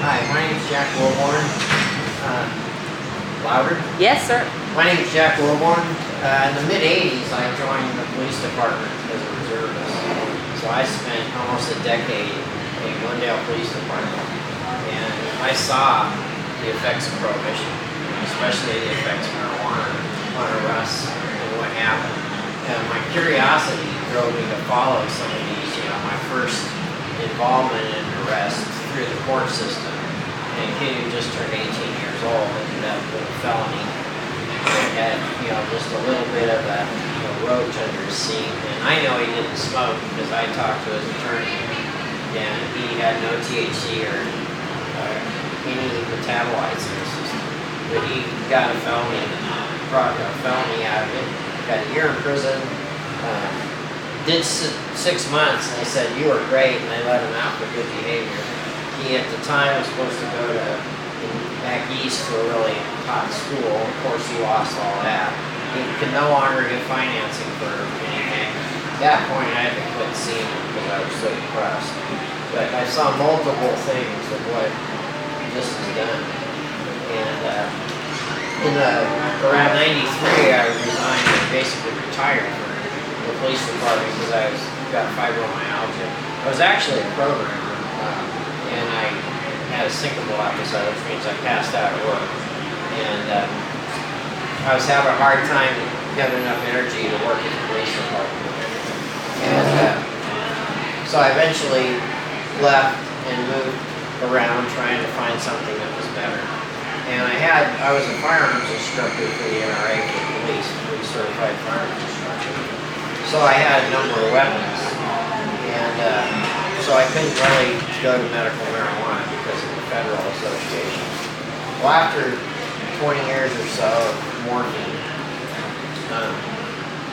Hi, my name is Jack Wilborn. Louder? Yes, sir. My name is Jack Wilborn. In the mid-'80s, I joined the police department as a reservist. So I spent almost a decade in Glendale Police Department. And I saw the effects of prohibition, especially the effects of marijuana on arrests and what happened. And my curiosity drove me to follow some of these, my first involvement in arrest through the court system. And a kid who just turned 18 years old ended up with a felony. And had, just a little bit of a roach under his seat. And I know he didn't smoke because I talked to his attorney. And he had no THC or any metabolites in his system. But he got a felony out of it. Got a year in prison. Did 6 months, and they said, "You were great," and they let him out for good behavior. He, at the time, was supposed to go back east to a really hot school. Of course, he lost all that. He could no longer get financing for anything. At that point, I had to quit seeing him because I was so depressed. But I saw multiple things of what this has done. And around 93, I resigned and basically retired from the police department because I got fibromyalgia. I was actually a programmer, and I had a syncopal episode, which means I passed out at work. And I was having a hard time getting enough energy to work at the police department. And so I eventually left and moved around trying to find something that was better. And I was a firearms instructor for the NRA for the police, certified firearms instructor. So I had a number of weapons, and so I couldn't really go to medical marijuana because of the federal association. Well, after 20 years or so of morphine,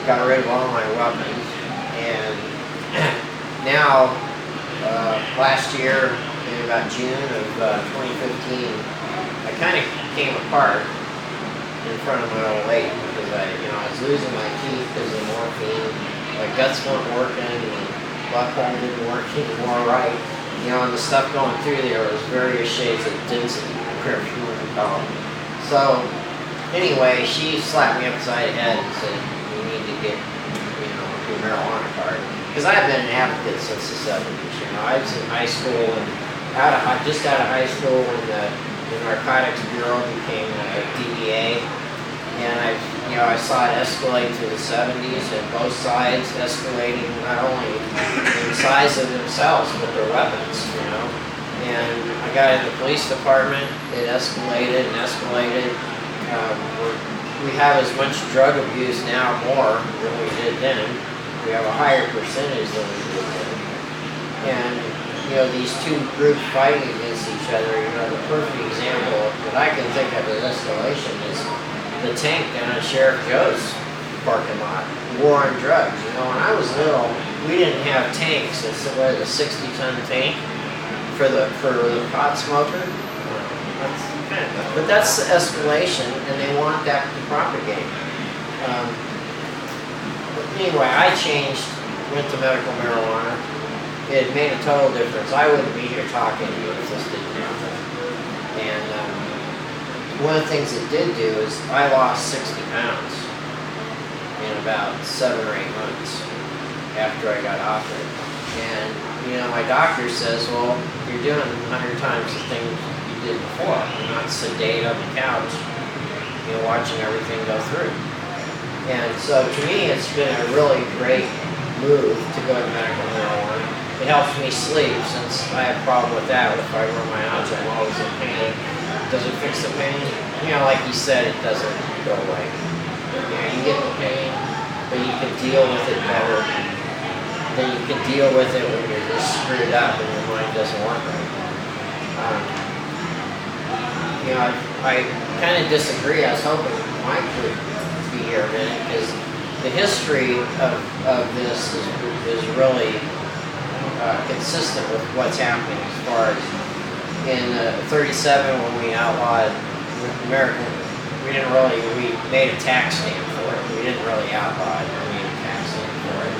got rid of all my weapons, and now, last year, in about June of 2015, I kind of came apart in front of my old lady because I was losing my teeth because of morphine. My guts weren't working, and butthole didn't work anymore right. And the stuff going through there was various shades of density, whatever you want to call it. So, anyway, she slapped me upside the head and said, "You need to get, your marijuana card." Because I've been an advocate since the 70s. I was in high school and just out of high school when the Narcotics Bureau became a DEA, and I saw it escalate through the 70s, and both sides escalating not only in the size of themselves but their weapons. And I got in the police department. It escalated and escalated. We have as much drug abuse now, more than we did then. We have a higher percentage than we did then. And these two groups fighting against each other, the perfect example that I can think of as escalation is the tank down at Sheriff Joe's parking lot, war on drugs. When I was little, we didn't have tanks. It's a 60-ton tank for the pot smoker. But that's escalation, and they want that to propagate. Anyway, I went to medical marijuana. It made a total difference. I wouldn't be here talking to you if this didn't happen. And one of the things it did do is I lost 60 pounds in about 7 or 8 months after I got off it. And, my doctor says, "Well, you're doing 100 times the things you did before. You're not sedate on the couch, watching everything go through." And so to me, it's been a really great move to go to medical marijuana. It helps me sleep since I have a problem with that. With fibromyalgia, I'm always in pain. Does it fix the pain? Like you said, it doesn't go away. You get the pain, but you can deal with it better than you can deal with it when you're just screwed up and your mind doesn't work right. I kind of disagree. I was hoping Mike would be here a minute because the history of this is really consistent with what's happening as far as in 37 when we outlawed American, we made a tax stamp for it. We didn't really outlaw it, we made a tax stamp for it.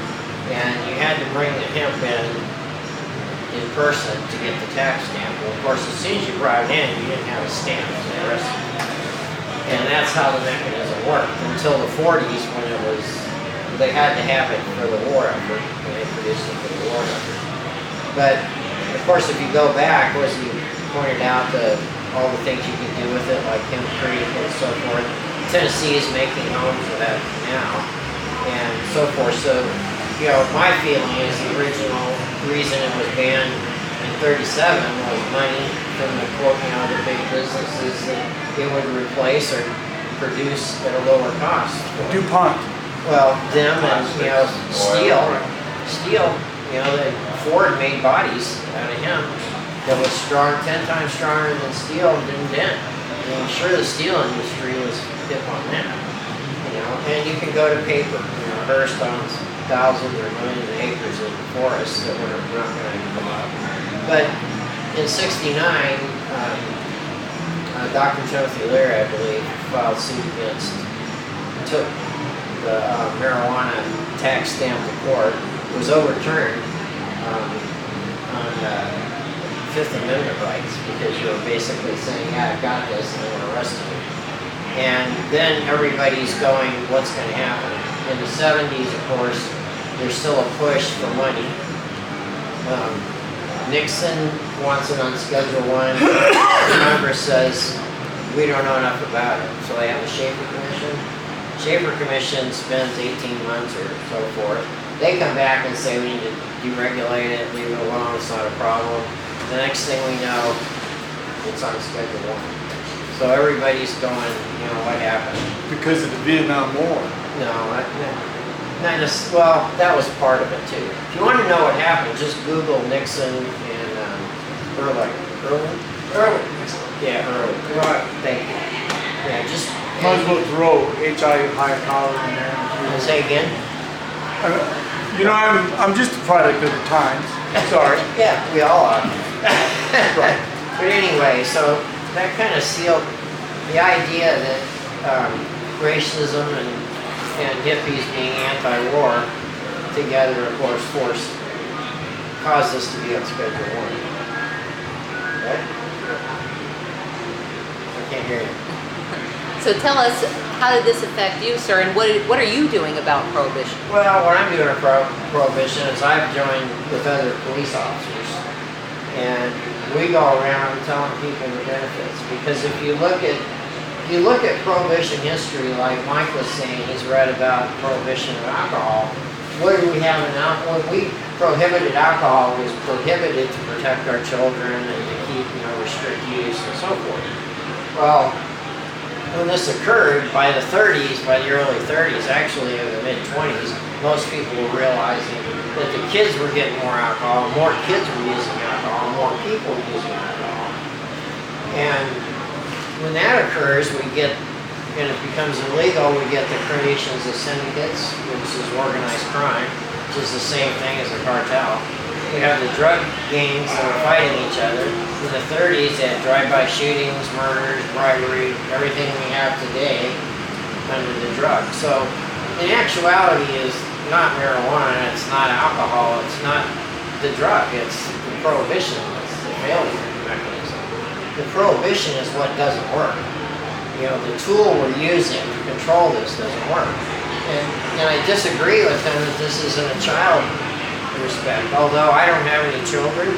And you had to bring the hemp in in person to get the tax stamp. Well, of course, as soon as you brought it in, you didn't have a stamp, so they arrested you. And that's how the mechanism worked until the 40s when it was, they had to have it for the war effort, when they produced it for the war effort. But, of course, if you go back, as you pointed out, all the things you can do with it, like hempcrete and so forth. Tennessee is making homes for that now, and so forth. So, you know, my feeling is the original reason it was banned in 37 was money from the the big businesses that it would replace or produce at a lower cost. DuPont. Well, them and, you know, steel, you know, Ford made bodies out of hemp that was strong, 10 times stronger than steel and didn't dent. I mean, sure, the steel industry was hip on that, you know, and you can go to paper. You know, Hearst owns thousands or millions of acres of forests that were not going to come up. But in '69, Dr. Timothy Leary, I believe, filed suit against, took the marijuana tax stamp to court. It was overturned on Fifth Amendment rights because you were basically saying, yeah, I got this, and I'm going to arrest you. And then everybody's going, what's going to happen? In the 70s, of course, there's still a push for money. Nixon wants it on Schedule 1. Congress says, we don't know enough about it. So they have a Schaefer Commission. Schaefer Commission spends 18 months or so forth. They come back and say we need to deregulate it, leave it alone, it's not a problem. The next thing we know, it's on Schedule 1. So everybody's going, you know, what happened? Because of the Vietnam War. No, not just, well, that was part of it too. If you want to know what happened, just Google Nixon and Early. Yeah, Early. Thank you. Yeah, just. Might as well throw HI high collar in there. Say again? You know, I'm just a product of the times. Sorry. Yeah, we all are. Right. But anyway, so that kind of sealed the idea that racism and hippies being anti-war together, of course, caused us to be on Schedule 1. Right? I can't hear you. So tell us, how did this affect you, sir, and what are you doing about prohibition? Well, what I'm doing about prohibition is I've joined with other police officers, and we go around telling people the benefits. Because if you look at prohibition history, like Mike was saying, he's read about prohibition of alcohol. What do we have in alcohol? When we prohibited alcohol, it was prohibited to protect our children and to keep, you know, restrict use and so forth. Well, when this occurred, by the 30s, by the early 30s, actually in the mid-20s, most people were realizing that the kids were getting more alcohol, more kids were using alcohol, more people were using alcohol. And when that occurs, we get, and it becomes illegal, we get the creations of syndicates, which is organized crime, which is the same thing as a cartel. We have the drug gangs that are fighting each other. In the 30s, they had drive-by shootings, murders, bribery, everything we have today under the drug. So, in actuality, is not marijuana, it's not alcohol, it's not the drug, it's the prohibition, it's the failure mechanism. The prohibition is what doesn't work. You know, the tool we're using to control this doesn't work. And I disagree with them that this isn't a child respect. Although I don't have any children,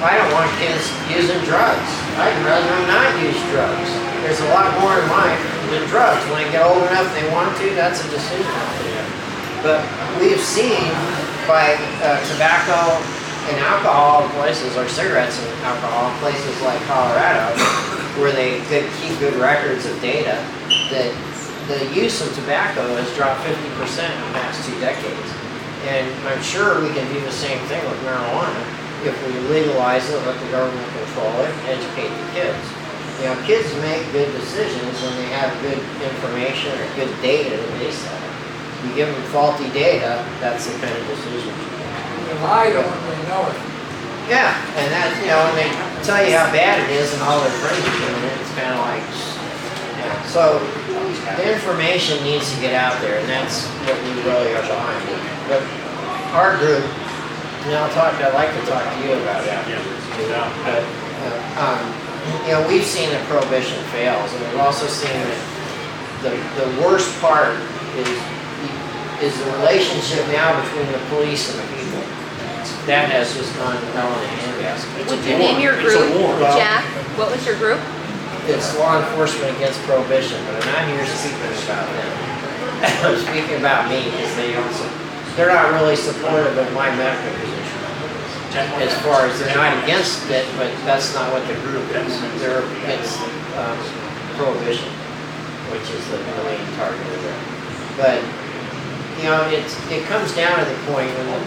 I don't want kids using drugs. I'd rather them not use drugs. There's a lot more in life than drugs. When they get old enough they want to, that's a decision. But we've seen by tobacco and alcohol places, or cigarettes and alcohol places like Colorado, where they keep good records of data, that the use of tobacco has dropped 50% in the past 2 decades. And I'm sure we can do the same thing with marijuana if we legalize it, let the government control it, and educate the kids. You know, kids make good decisions when they have good information or good data to base that. You give them faulty data, that's the kind of decision. They lie to them, they know it. Yeah, and that, you know, when they tell you how bad it is and all their friends are doing it, it's kind of like, yeah. So the information needs to get out there, and that's what we really are behind. But our group I'd like to talk to you about it. But, you know, we've seen that prohibition fails, and we've also seen that the worst part is the relationship now between the police and the people. That has just gone hell in a handbasket. Would you name your group, Jack? What was your group? It's law enforcement against prohibition, but I'm not here speaking about them. I'm speaking about me because they're not really supportive of my medical position. As far as they're not against it, but that's not what the group is. They're against prohibition, which is the main target of it. But you know, it comes down to the point when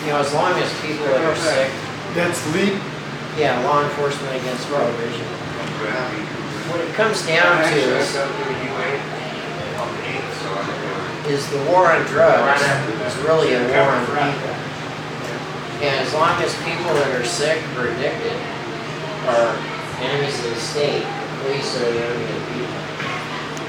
you know, as long as people that are sick. That's lead. Yeah, law enforcement against prohibition. What it comes down to is the war on drugs is really a war on people. And as long as people that are sick or addicted are enemies of the state, the police are the enemy of the people.